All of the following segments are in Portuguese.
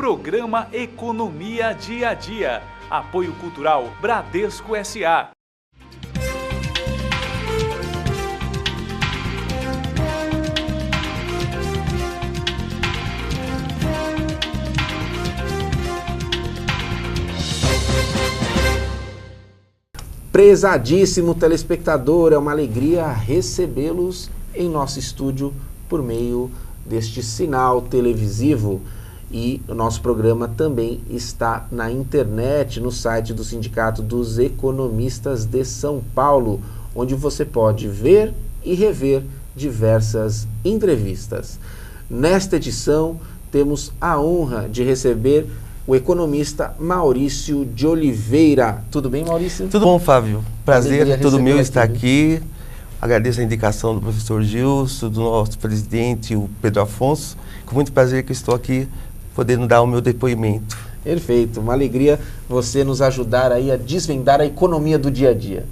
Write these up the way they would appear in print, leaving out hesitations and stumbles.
Programa Economia Dia a Dia. Apoio Cultural Bradesco S.A. Prezadíssimo telespectador, é uma alegria recebê-los em nosso estúdio por meio deste sinal televisivo. E o nosso programa também está na internet, no site do Sindicato dos Economistas de São Paulo, onde você pode ver e rever diversas entrevistas. Nesta edição, temos a honra de receber o economista Maurício de Oliveira. Tudo bem, Maurício? Tudo bom, Fábio. Prazer, tudo meu estar aqui. Agradeço a indicação do professor Gilson, do nosso presidente, o Pedro Afonso. Com muito prazer que estou aqui podendo dar o meu depoimento. Perfeito, uma alegria você nos ajudar aí a desvendar a economia do dia a dia.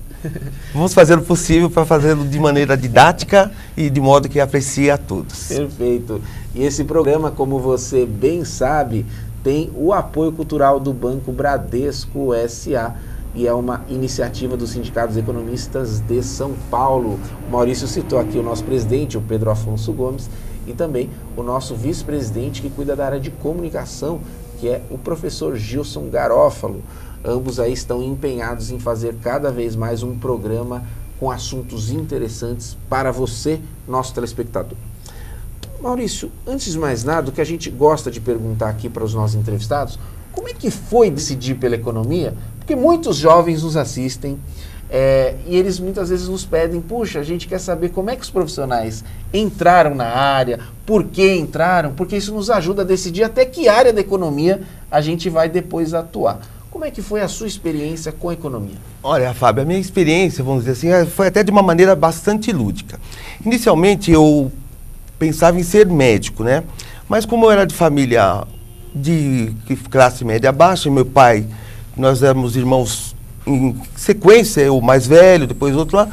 Vamos fazer o possível para fazê-lo de maneira didática e de modo que aprecie a todos. Perfeito. E esse programa, como você bem sabe, tem o apoio cultural do Banco Bradesco S.A. e é uma iniciativa dos Sindicatos Economistas de São Paulo. O Maurício citou aqui o nosso presidente, o Pedro Afonso Gomes, e também o nosso vice-presidente que cuida da área de comunicação, que é o professor Gilson Garófalo. Ambos aí estão empenhados em fazer cada vez mais um programa com assuntos interessantes para você, nosso telespectador. Maurício, antes de mais nada, o que a gente gosta de perguntar aqui para os nossos entrevistados, como é que foi decidir pela economia? Porque muitos jovens nos assistem e eles muitas vezes nos pedem, puxa, a gente quer saber como é que os profissionais entraram na área, por que entraram, porque isso nos ajuda a decidir até que área da economia a gente vai depois atuar. Como é que foi a sua experiência com a economia? Olha, Fábio, a minha experiência, vamos dizer assim, foi até de uma maneira bastante lúdica. Inicialmente eu pensava em ser médico, né? Mas como eu era de família de classe média baixa, meu pai, nós éramos irmãos em sequência, eu mais velho, depois outro lá,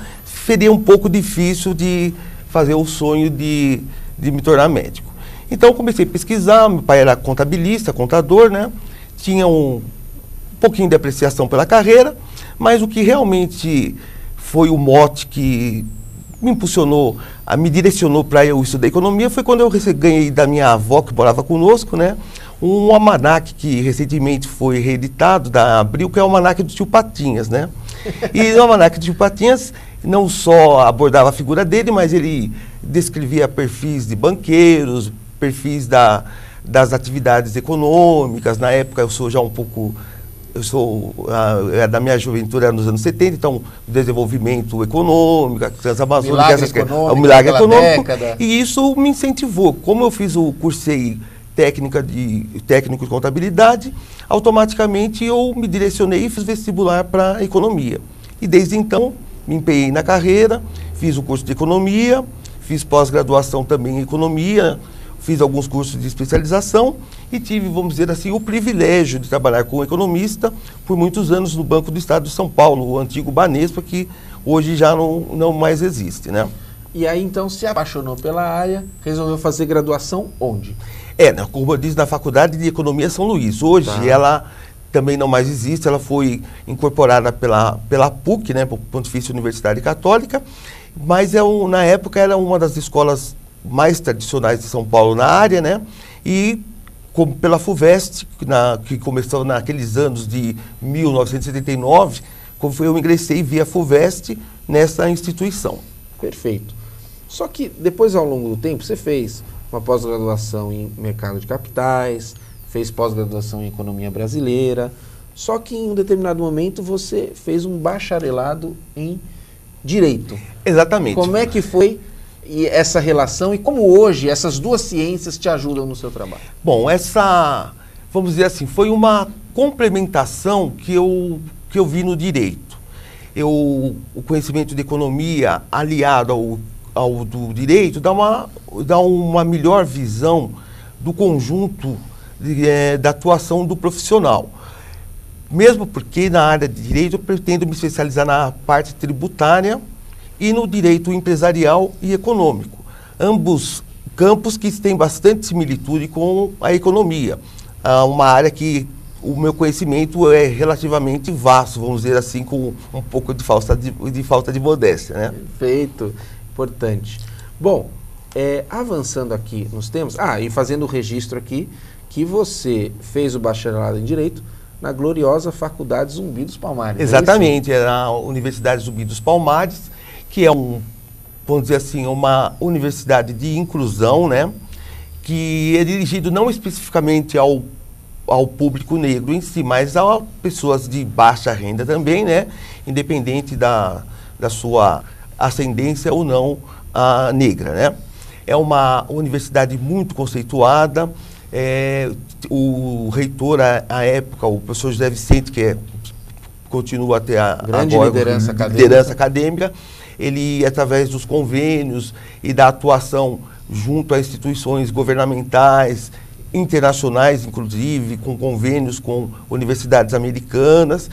seria um pouco difícil de fazer o sonho de me tornar médico. Então comecei a pesquisar, meu pai era contabilista, contador, né? Tinha um pouquinho de apreciação pela carreira, mas o que realmente foi o mote que me impulsionou, me direcionou para eu estudar economia foi quando eu ganhei da minha avó, que morava conosco, né? Um almanaque que recentemente foi reeditado da Abril, que é o almanaque do Tio Patinhas, né? E no almanaque do Tio Patinhas não só abordava a figura dele, mas ele descrevia perfis de banqueiros, perfis das atividades econômicas. Na época eu sou já um pouco... da minha juventude, era nos anos 70, então o desenvolvimento econômico, a Transamazônica, o milagre econômico, e isso me incentivou. Como eu fiz o cursei técnico de contabilidade, automaticamente eu me direcionei e fiz vestibular para economia. E desde então me empenhei na carreira, fiz o curso de economia, fiz pós-graduação também em economia, fiz alguns cursos de especialização e tive, vamos dizer assim, o privilégio de trabalhar como economista por muitos anos no Banco do Estado de São Paulo, o antigo Banespa, que hoje já não mais existe, né? E aí então se apaixonou pela área, resolveu fazer graduação onde? Como eu disse, na Faculdade de Economia São Luís. Hoje ela também não mais existe, ela foi incorporada pela PUC, né, Pontifícia Universidade Católica, mas na época era uma das escolas mais tradicionais de São Paulo na área, né? E pela FUVEST, que começou naqueles anos de 1979, eu ingressei via FUVEST nessa instituição. Perfeito. Só que depois, ao longo do tempo, você fez uma pós-graduação em mercado de capitais, fez pós-graduação em economia brasileira, só que em um determinado momento você fez um bacharelado em direito. Exatamente. Como é que foi essa relação e como hoje essas duas ciências te ajudam no seu trabalho? Bom, vamos dizer assim, foi uma complementação que eu vi no direito. O conhecimento de economia aliado ao do direito dá uma melhor visão do conjunto da atuação do profissional. Mesmo porque na área de direito eu pretendo me especializar na parte tributária e no direito empresarial e econômico. Ambos campos que têm bastante similitude com a economia. uma área que o meu conhecimento é relativamente vasto, vamos dizer assim, com um pouco de falta de modéstia, né? Perfeito, importante. Bom, avançando aqui nos temas, e fazendo o registro aqui, que você fez o bacharelado em Direito na gloriosa Faculdade Zumbi dos Palmares. Exatamente, era a Universidade Zumbi dos Palmares, que é vamos dizer assim, uma universidade de inclusão, né? Que é dirigido não especificamente ao público negro em si, mas a pessoas de baixa renda também, né? Independente da sua ascendência ou não negra, né? É uma universidade muito conceituada. O reitor, à época, o professor José Vicente, que continua até grande agora, liderança acadêmica, ele, através dos convênios e da atuação junto a instituições governamentais, internacionais, inclusive, com convênios com universidades americanas,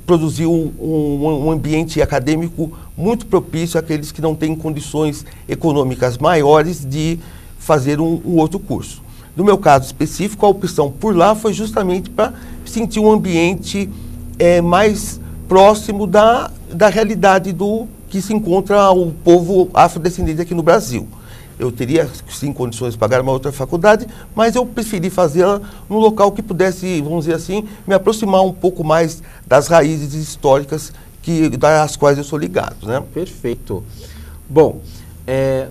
produziu um ambiente acadêmico muito propício àqueles que não têm condições econômicas maiores de fazer um outro curso. No meu caso específico, a opção por lá foi justamente para sentir um ambiente mais próximo da realidade do que se encontra o povo afrodescendente aqui no Brasil. Eu teria, sim, condições de pagar uma outra faculdade, mas eu preferi fazê-la num local que pudesse, vamos dizer assim, me aproximar um pouco mais das raízes históricas das quais eu sou ligado, né? Perfeito. Bom,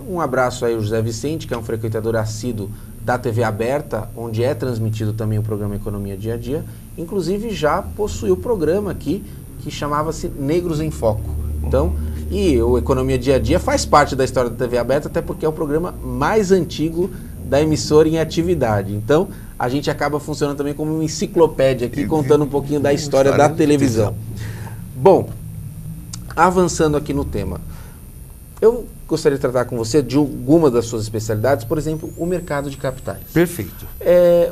um abraço aí ao José Vicente, que é um frequentador assíduo da TV aberta, onde é transmitido também o programa Economia Dia a Dia. Inclusive já possuiu o programa aqui, que chamava-se Negros em Foco. Então, e o Economia Dia a Dia faz parte da história da TV aberta, até porque é o programa mais antigo da emissora em atividade. Então, a gente acaba funcionando também como uma enciclopédia aqui, contando um pouquinho da história da televisão. Bom, avançando aqui no tema, eu gostaria de tratar com você de alguma das suas especialidades, por exemplo, o mercado de capitais. Perfeito.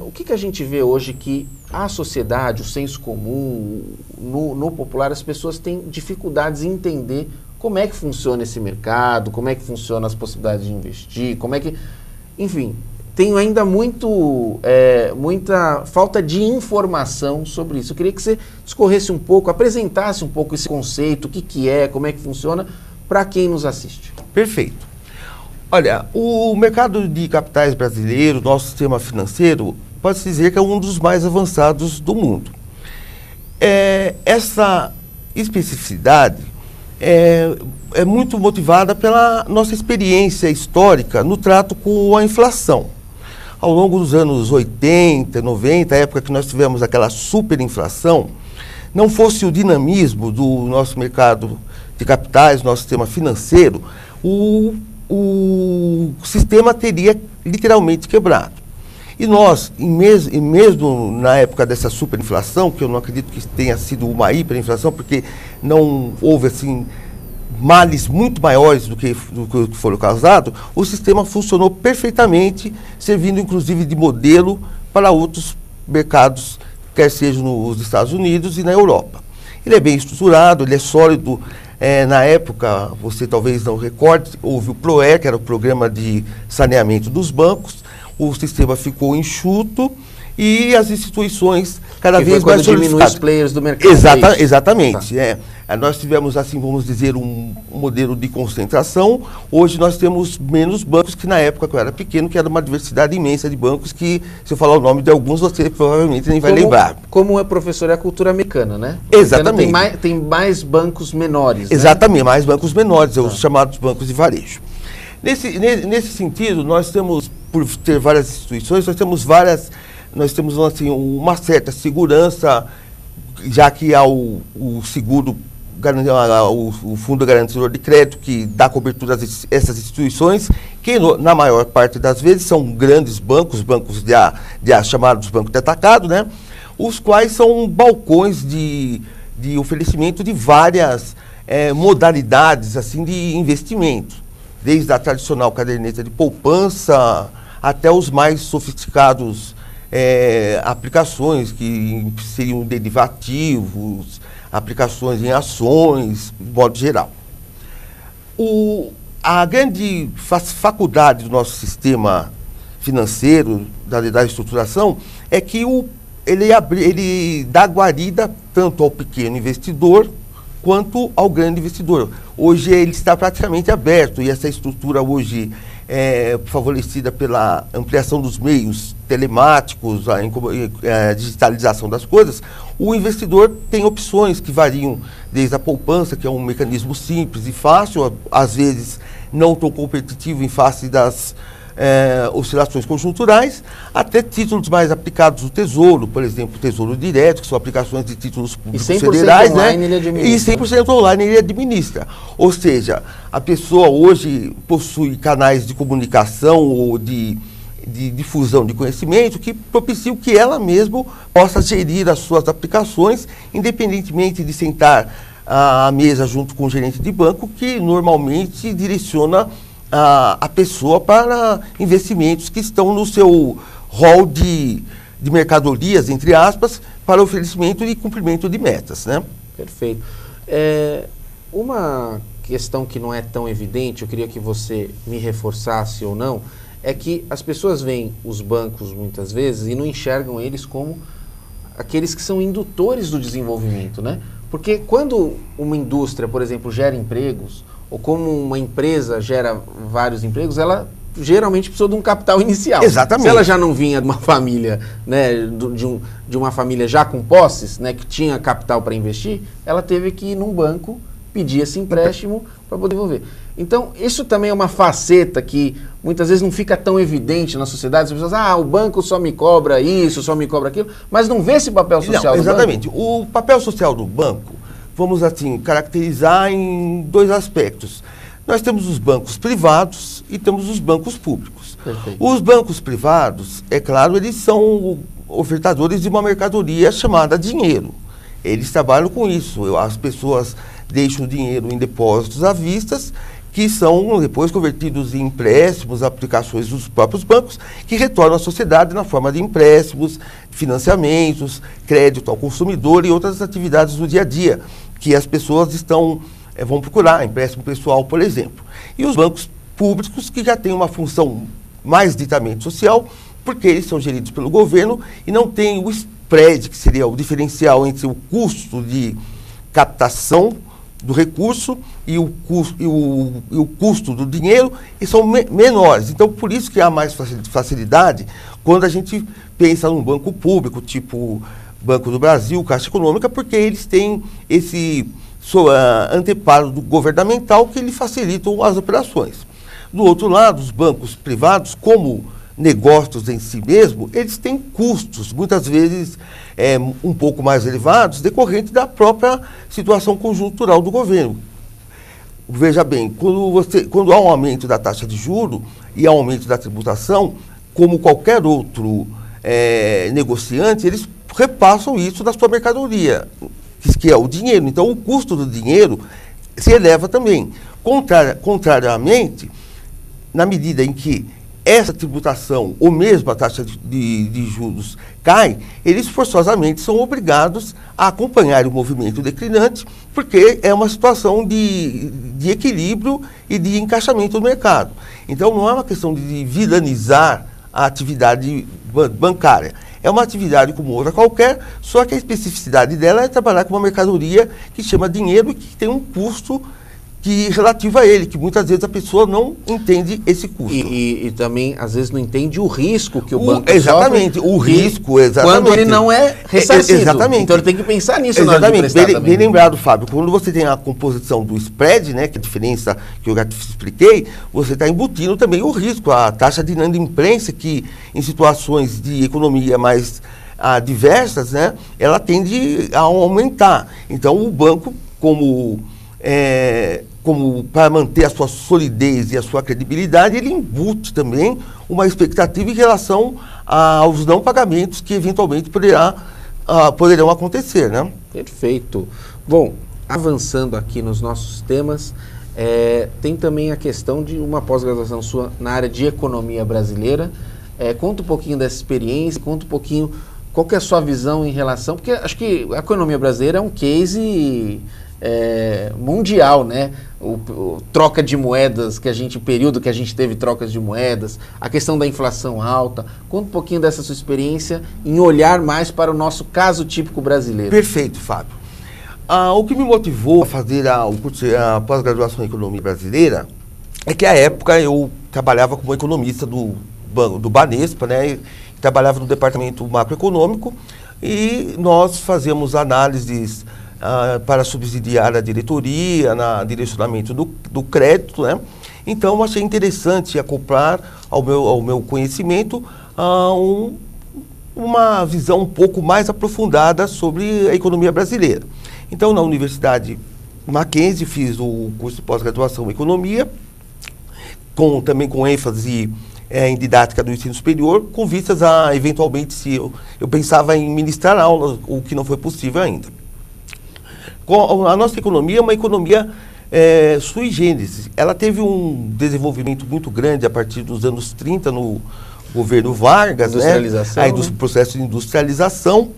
O que a gente vê hoje que a sociedade, o senso comum, no popular, as pessoas têm dificuldades em entender como é que funciona esse mercado, como é que funcionam as possibilidades de investir, enfim, tem ainda muita falta de informação sobre isso. Eu queria que você discorresse um pouco, apresentasse um pouco esse conceito, o que é, como é que funciona, para quem nos assiste. Perfeito. Olha, o mercado de capitais brasileiro, nosso sistema financeiro, pode-se dizer que é um dos mais avançados do mundo. Essa especificidade é muito motivada pela nossa experiência histórica no trato com a inflação. Ao longo dos anos 80, 90, a época que nós tivemos aquela superinflação, não fosse o dinamismo do nosso mercado de capitais, nosso sistema financeiro, o sistema teria literalmente quebrado. E nós, mesmo na época dessa superinflação, que eu não acredito que tenha sido uma hiperinflação, porque não houve assim males muito maiores do que foram causados, o sistema funcionou perfeitamente, servindo inclusive de modelo para outros mercados, quer seja nos Estados Unidos e na Europa. Ele é bem estruturado, ele é sólido. Na época, você talvez não recorde, houve o PROE, que era o Programa de Saneamento dos Bancos, o sistema ficou enxuto e as instituições cada vez mais solidificadas. Os players do mercado. Exatamente. Tá. Nós tivemos, assim, vamos dizer, um modelo de concentração. Hoje nós temos menos bancos que na época que eu era pequeno, que era uma diversidade imensa de bancos que, se eu falar o nome de alguns, você provavelmente nem vai lembrar. Como é professor, é a cultura americana, né? Exatamente. Tem mais bancos menores, né? Exatamente, mais bancos menores, os chamados bancos de varejo. Nesse sentido, nós temos, por ter várias instituições, nós temos assim, uma certa segurança, já que há o seguro, o Fundo Garantidor de Crédito, que dá cobertura a essas instituições, que na maior parte das vezes são grandes bancos chamados bancos de atacado, né? Os quais são balcões de oferecimento de várias modalidades assim, de investimento, desde a tradicional caderneta de poupança até os mais sofisticados aplicações que seriam derivativos, aplicações em ações, de modo geral. A grande faculdade do nosso sistema financeiro, da estruturação, é que ele dá guarida tanto ao pequeno investidor quanto ao grande investidor. Hoje ele está praticamente aberto e essa estrutura hoje é favorecida pela ampliação dos meios telemáticos, a digitalização das coisas. O investidor tem opções que variam desde a poupança, que é um mecanismo simples e fácil, às vezes não tão competitivo em face das oscilações conjunturais, até títulos mais aplicados do Tesouro, por exemplo, Tesouro Direto, que são aplicações de títulos públicos federais, online, né? E 100% online ele administra. Ou seja, a pessoa hoje possui canais de comunicação ou de difusão de conhecimento que propiciam que ela mesma possa gerir as suas aplicações, independentemente de sentar à mesa junto com o gerente de banco, que normalmente direciona a pessoa para investimentos que estão no seu rol de mercadorias, entre aspas, para oferecimento e cumprimento de metas, né? Perfeito. Uma questão que não é tão evidente, eu queria que você me reforçasse ou não, é que as pessoas veem os bancos muitas vezes e não enxergam eles como aqueles que são indutores do desenvolvimento, né? Porque quando uma indústria, por exemplo, gera empregos, ou como uma empresa gera vários empregos, ela geralmente precisa de um capital inicial. Exatamente. Se ela já não vinha de uma família, né, de uma família já com posses, né, que tinha capital para investir, ela teve que ir num banco pedir esse empréstimo para poder devolver. Então, isso também é uma faceta que muitas vezes não fica tão evidente na sociedade. As pessoas, o banco só me cobra isso, só me cobra aquilo, mas não vê esse papel social do banco. Exatamente. O papel social do banco, vamos assim, caracterizar em dois aspectos. Nós temos os bancos privados e temos os bancos públicos. Perfeito. Os bancos privados, é claro, eles são ofertadores de uma mercadoria chamada dinheiro. Eles trabalham com isso. As pessoas deixam o dinheiro em depósitos à vista, que são depois convertidos em empréstimos, aplicações dos próprios bancos, que retornam à sociedade na forma de empréstimos, financiamentos, crédito ao consumidor e outras atividades do dia a dia, que as pessoas vão procurar, empréstimo pessoal, por exemplo. E os bancos públicos, que já têm uma função mais ditamente social, porque eles são geridos pelo governo e não têm o spread, que seria o diferencial entre o custo de captação do recurso e o custo do dinheiro, e são menores. Então, por isso que há mais facilidade quando a gente pensa num banco público, tipo Banco do Brasil, Caixa Econômica, porque eles têm esse anteparo governamental que lhe facilitam as operações. Do outro lado, os bancos privados, como negócios em si mesmo, eles têm custos, muitas vezes um pouco mais elevados, decorrente da própria situação conjuntural do governo. Veja bem, quando há um aumento da taxa de juros e há um aumento da tributação, como qualquer outro negociante, eles repassam isso na sua mercadoria, que é o dinheiro. Então, o custo do dinheiro se eleva também. Contrariamente, na medida em que essa tributação, ou mesmo a taxa de juros cai, eles forçosamente são obrigados a acompanhar o movimento declinante, porque é uma situação de equilíbrio e de encaixamento no mercado. Então, não é uma questão de vilanizar a atividade bancária. É uma atividade como outra qualquer, só que a especificidade dela é trabalhar com uma mercadoria que chama dinheiro e que tem um custo relativo a ele, que muitas vezes a pessoa não entende esse custo. E também, às vezes, não entende o risco que o banco exatamente, sofre. O risco, exatamente. Quando ele não é ressarcido. Exatamente. Então, ele tem que pensar nisso. Exatamente. Bem lembrado, Fábio, quando você tem a composição do spread, né, que é a diferença que eu já te expliquei, você está embutindo também o risco, a taxa de inadimplência, que em situações de economia mais diversas, né, ela tende a aumentar. Então, o banco, como para manter a sua solidez e a sua credibilidade, ele embute também uma expectativa em relação aos não pagamentos que eventualmente poderão acontecer, né? Perfeito. Bom, avançando aqui nos nossos temas, tem também a questão de uma pós-graduação sua na área de economia brasileira. Conta um pouquinho dessa experiência, conta um pouquinho qual que é a sua visão em relação, porque acho que a economia brasileira é um case mundial, né? Troca de moedas, período que a gente teve trocas de moedas, a questão da inflação alta. Conta um pouquinho dessa sua experiência em olhar mais para o nosso caso típico brasileiro. Perfeito, Fábio. O que me motivou a fazer a pós-graduação em Economia Brasileira é que, à época, eu trabalhava como economista do Banespa, né? Trabalhava no departamento macroeconômico e nós fazíamos análises para subsidiar a diretoria, no direcionamento do crédito, né? Então, achei interessante acoplar ao meu conhecimento uma visão um pouco mais aprofundada sobre a economia brasileira. Então, na Universidade Mackenzie, fiz o curso de pós-graduação em Economia, também com ênfase em didática do ensino superior, com vistas a, eventualmente, se eu pensava em ministrar aulas, o que não foi possível ainda. A nossa economia é uma economia sui generis. Ela teve um desenvolvimento muito grande a partir dos anos 30 no governo Vargas, industrialização, do processo de industrialização.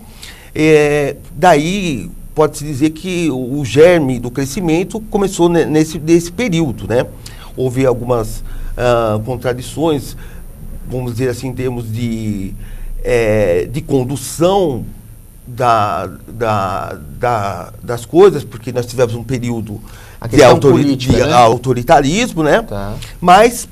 Daí pode-se dizer que o germe do crescimento começou nesse período, né? Houve algumas contradições, vamos dizer assim, em termos de condução das coisas, porque nós tivemos um período de autoritarismo, né? Tá. Mas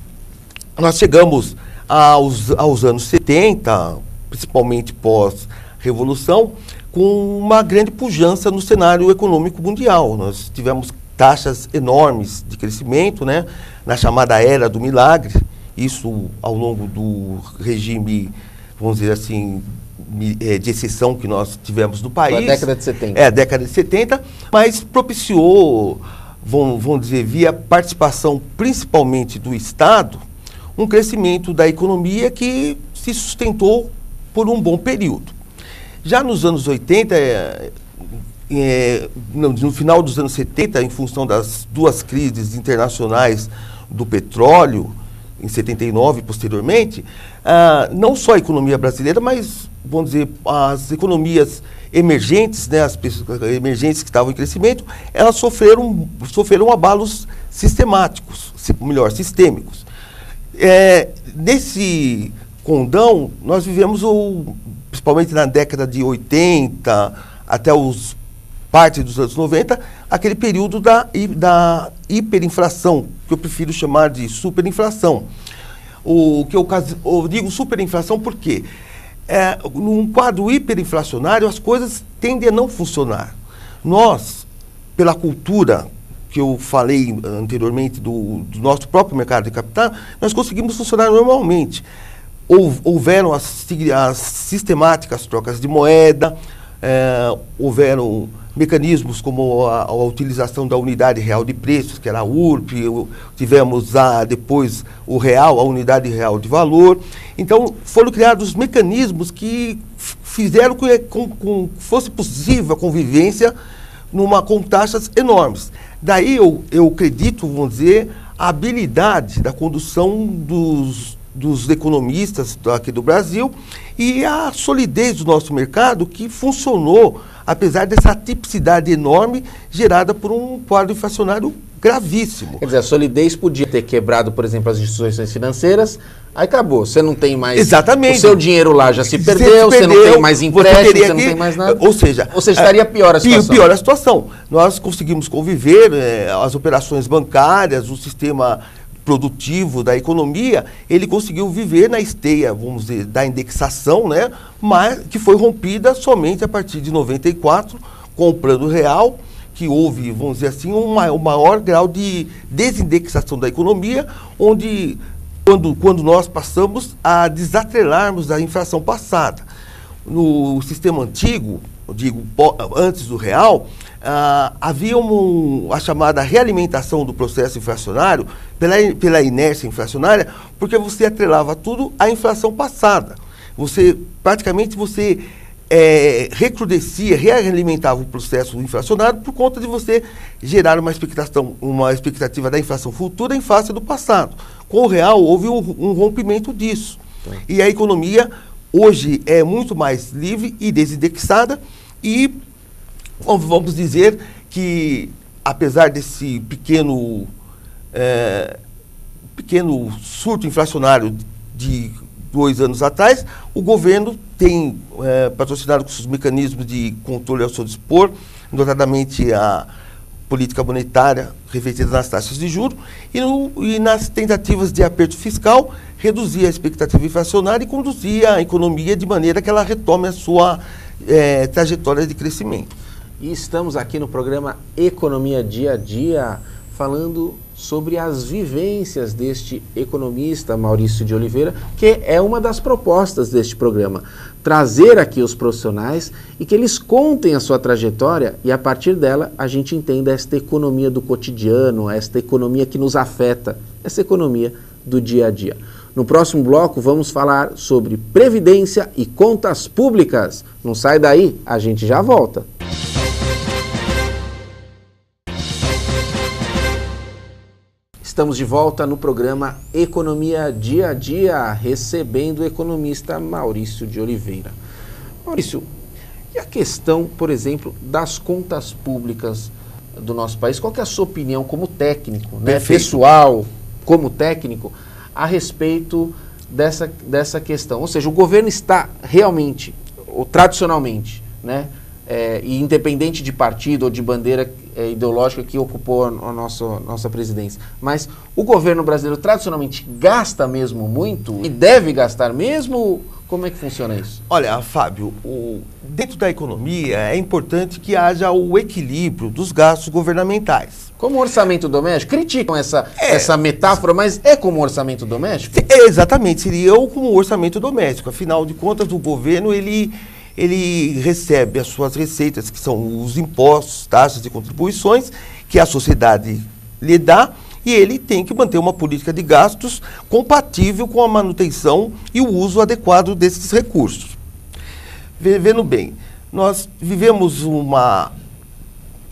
nós chegamos aos anos 70, principalmente pós-revolução, com uma grande pujança no cenário econômico mundial. Nós tivemos taxas enormes de crescimento, né? Na chamada Era do Milagre, isso ao longo do regime, vamos dizer assim, de exceção que nós tivemos no país. Foi a década de 70. A década de 70, mas propiciou, vamos dizer, via participação principalmente do Estado, um crescimento da economia que se sustentou por um bom período. Já nos anos 80, no final dos anos 70, em função das duas crises internacionais do petróleo, em 79 e posteriormente, não só a economia brasileira, mas, vamos dizer, as economias emergentes, né, as emergentes que estavam em crescimento, elas sofreram abalos sistemáticos, sistêmicos. Nesse condão, nós vivemos, principalmente na década de 80 até parte dos anos 90, aquele período da hiperinflação, que eu prefiro chamar de superinflação. Eu digo superinflação porque num quadro hiperinflacionário as coisas tendem a não funcionar. Nós, pela cultura que eu falei anteriormente do nosso próprio mercado de capital, nós conseguimos funcionar normalmente. Houveram as sistemáticas trocas de moeda, houveram mecanismos como a utilização da unidade real de preços, que era a URP, tivemos depois o real, a unidade real de valor. Então, foram criados mecanismos que fizeram que fosse possível a convivência com taxas enormes. Daí eu acredito, vamos dizer, a habilidade da condução dos economistas aqui do Brasil e a solidez do nosso mercado que funcionou, apesar dessa tipicidade enorme gerada por um quadro inflacionário gravíssimo. Quer dizer, a solidez podia ter quebrado, por exemplo, as instituições financeiras, aí acabou, você não tem mais... Exatamente. O seu dinheiro lá já se perdeu, você não tem mais empréstimo, você não tem mais nada. Ou seja, estaria pior a situação. Pior a situação. Nós conseguimos conviver, as operações bancárias, o sistema produtivo da economia, ele conseguiu viver na esteia, vamos dizer, da indexação, né? Mas que foi rompida somente a partir de 94, com o Plano Real, que houve, vamos dizer assim, um maior grau de desindexação da economia, onde, quando nós passamos a desatrelarmos a inflação passada. No sistema antigo, eu digo, antes do real, havia a chamada realimentação do processo inflacionário pela inércia inflacionária, porque você atrelava tudo à inflação passada. Praticamente você recrudescia, realimentava o processo inflacionário por conta de você gerar uma expectativa da inflação futura em face do passado. Com o real, houve um rompimento disso. E a economia hoje é muito mais livre e desindexada e vamos dizer que apesar desse pequeno surto inflacionário de 2 anos atrás, o governo tem patrocinado com seus mecanismos de controle ao seu dispor, notadamente a política monetária refletida nas taxas de juros e nas tentativas de aperto fiscal, reduzir a expectativa inflacionária e conduzir a economia de maneira que ela retome a sua trajetória de crescimento. E estamos aqui no programa Economia Dia a Dia, falando sobre as vivências deste economista Maurício de Oliveira, que é uma das propostas deste programa. Trazer aqui os profissionais e que eles contem a sua trajetória e, a partir dela, a gente entenda esta economia do cotidiano, esta economia que nos afeta, essa economia do dia a dia. No próximo bloco, vamos falar sobre previdência e contas públicas. Não sai daí, a gente já volta. Estamos de volta no programa Economia Dia a Dia, recebendo o economista Maurício de Oliveira. Maurício, e a questão, por exemplo, das contas públicas do nosso país? Qual que é a sua opinião como técnico, né, pessoal, como técnico, a respeito dessa questão? Ou seja, o governo está realmente, ou tradicionalmente, né, e independente de partido ou de bandeira ideológica que ocupou a nossa presidência, mas o governo brasileiro tradicionalmente gasta mesmo muito e deve gastar mesmo? Como é que funciona isso? Olha, Fábio, dentro da economia é importante que haja o equilíbrio dos gastos governamentais. Como orçamento doméstico? Criticam essa metáfora, mas é como orçamento doméstico? Exatamente, seria como orçamento doméstico. Afinal de contas, o governo ele recebe as suas receitas, que são os impostos, taxas e contribuições, que a sociedade lhe dá, e ele tem que manter uma política de gastos compatível com a manutenção e o uso adequado desses recursos. Vendo bem, nós vivemos uma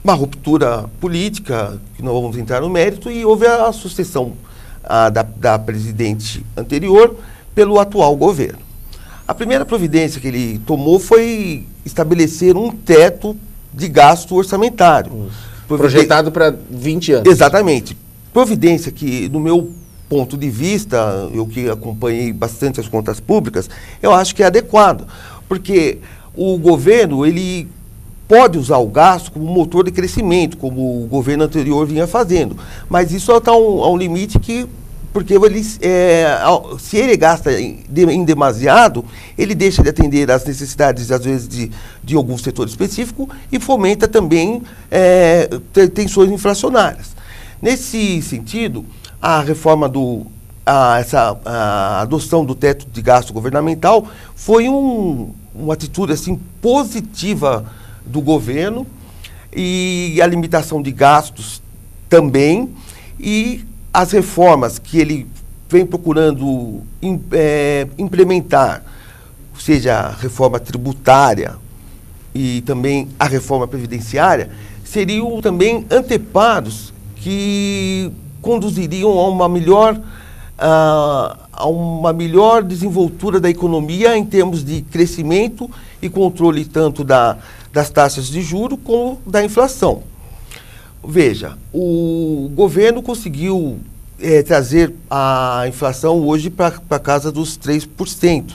ruptura política, que não vamos entrar no mérito, e houve a sucessão da presidente anterior pelo atual governo. A primeira providência que ele tomou foi estabelecer um teto de gasto orçamentário. Projetado para 20 anos. Exatamente. Providência que, no meu ponto de vista, eu que acompanhei bastante as contas públicas, eu acho que é adequado. Porque o governo, ele pode usar o gasto como motor de crescimento, como o governo anterior vinha fazendo. Mas isso está a um limite que... Porque se ele gasta em demasiado, ele deixa de atender às necessidades, às vezes, de algum setor específico e fomenta também tensões inflacionárias. Nesse sentido, a reforma a adoção do teto de gasto governamental foi uma atitude assim, positiva do governo, e a limitação de gastos também, e as reformas que ele vem procurando implementar, seja a reforma tributária e também a reforma previdenciária, seriam também anteparos que conduziriam a uma melhor desenvoltura da economia em termos de crescimento e controle tanto das taxas de juros como da inflação. Veja, o governo conseguiu trazer a inflação hoje para casa dos 3%,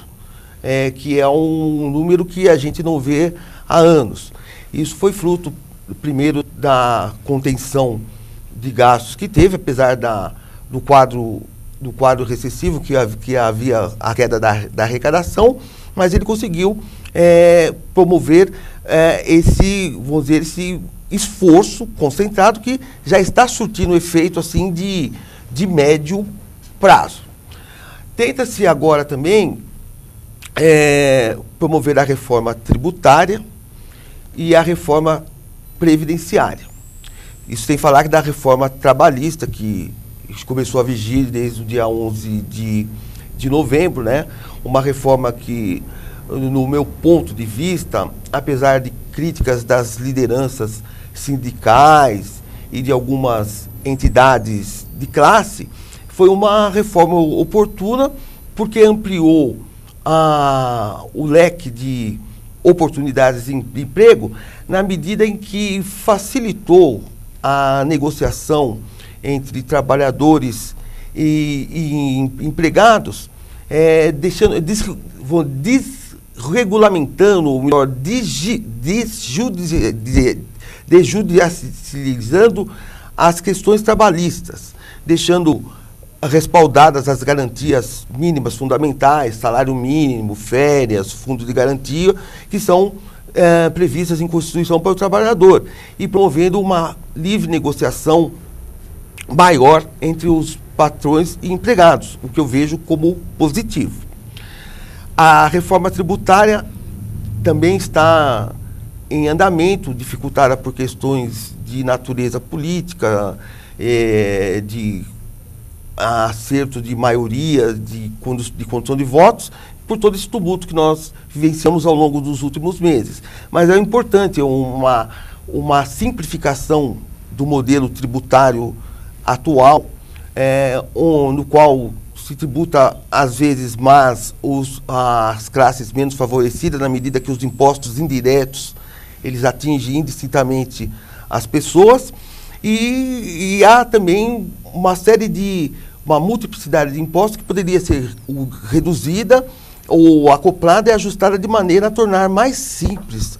que é um número que a gente não vê há anos. Isso foi fruto, primeiro, da contenção de gastos que teve, apesar do quadro recessivo que havia a queda da arrecadação, mas ele conseguiu promover vamos dizer, esse esforço concentrado que já está surtindo efeito assim de médio prazo. Tenta-se agora também promover a reforma tributária e a reforma previdenciária. Isso sem falar da reforma trabalhista, que começou a vigir desde o dia 11 de novembro, né? Uma reforma que, no meu ponto de vista, apesar de críticas das lideranças sindicais e de algumas entidades de classe, foi uma reforma oportuna, porque ampliou o leque de oportunidades de emprego, na medida em que facilitou a negociação entre trabalhadores e empregados, desregulamentando, ou melhor, desjudicializando as questões trabalhistas, deixando respaldadas as garantias mínimas fundamentais, salário mínimo, férias, fundo de garantia, que são previstas em Constituição para o trabalhador, e promovendo uma livre negociação maior entre os patrões e empregados, o que eu vejo como positivo. A reforma tributária também está em andamento, dificultada por questões de natureza política, de acerto de maioria, de condição de votos, por todo esse tumulto que nós vivenciamos ao longo dos últimos meses. Mas é importante uma simplificação do modelo tributário atual, no qual se tributa, às vezes, mais as classes menos favorecidas, na medida que os impostos indiretos eles atingem indistintamente as pessoas, e há também uma multiplicidade de impostos que poderia ser reduzida ou acoplada e ajustada de maneira a tornar mais simples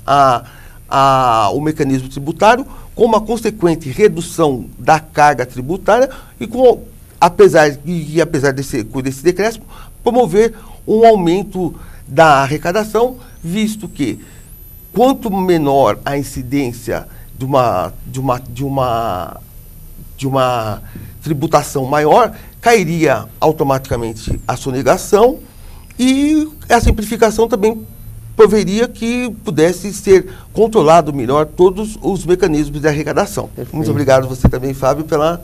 o mecanismo tributário, com uma consequente redução da carga tributária e apesar desse decréscimo, promover um aumento da arrecadação, visto que quanto menor a incidência de uma tributação maior, cairia automaticamente a sonegação, e a simplificação também proveria que pudesse ser controlado melhor todos os mecanismos de arrecadação. Perfeito. Muito obrigado você também, Fábio, pela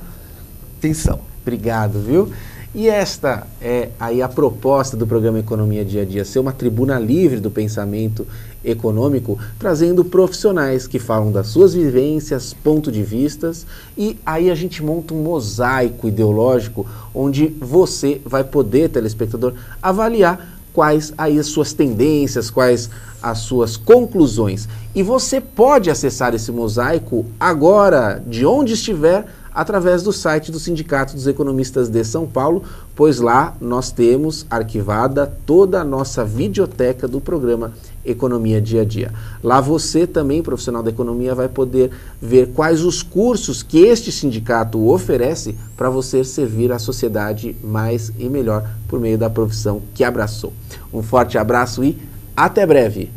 atenção. Obrigado, viu? E esta é aí a proposta do programa Economia Dia a Dia, ser uma tribuna livre do pensamento econômico, trazendo profissionais que falam das suas vivências, pontos de vistas, e aí a gente monta um mosaico ideológico onde você vai poder, telespectador, avaliar quais aí as suas tendências, quais as suas conclusões. E você pode acessar esse mosaico agora, de onde estiver, através do site do Sindicato dos Economistas de São Paulo, pois lá nós temos arquivada toda a nossa videoteca do programa Economia Dia a Dia. Lá você também, profissional da economia, vai poder ver quais os cursos que este sindicato oferece para você servir a sociedade mais e melhor por meio da profissão que abraçou. Um forte abraço e até breve!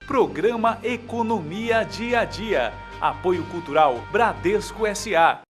Programa Economia Dia a Dia. Apoio Cultural Bradesco S.A.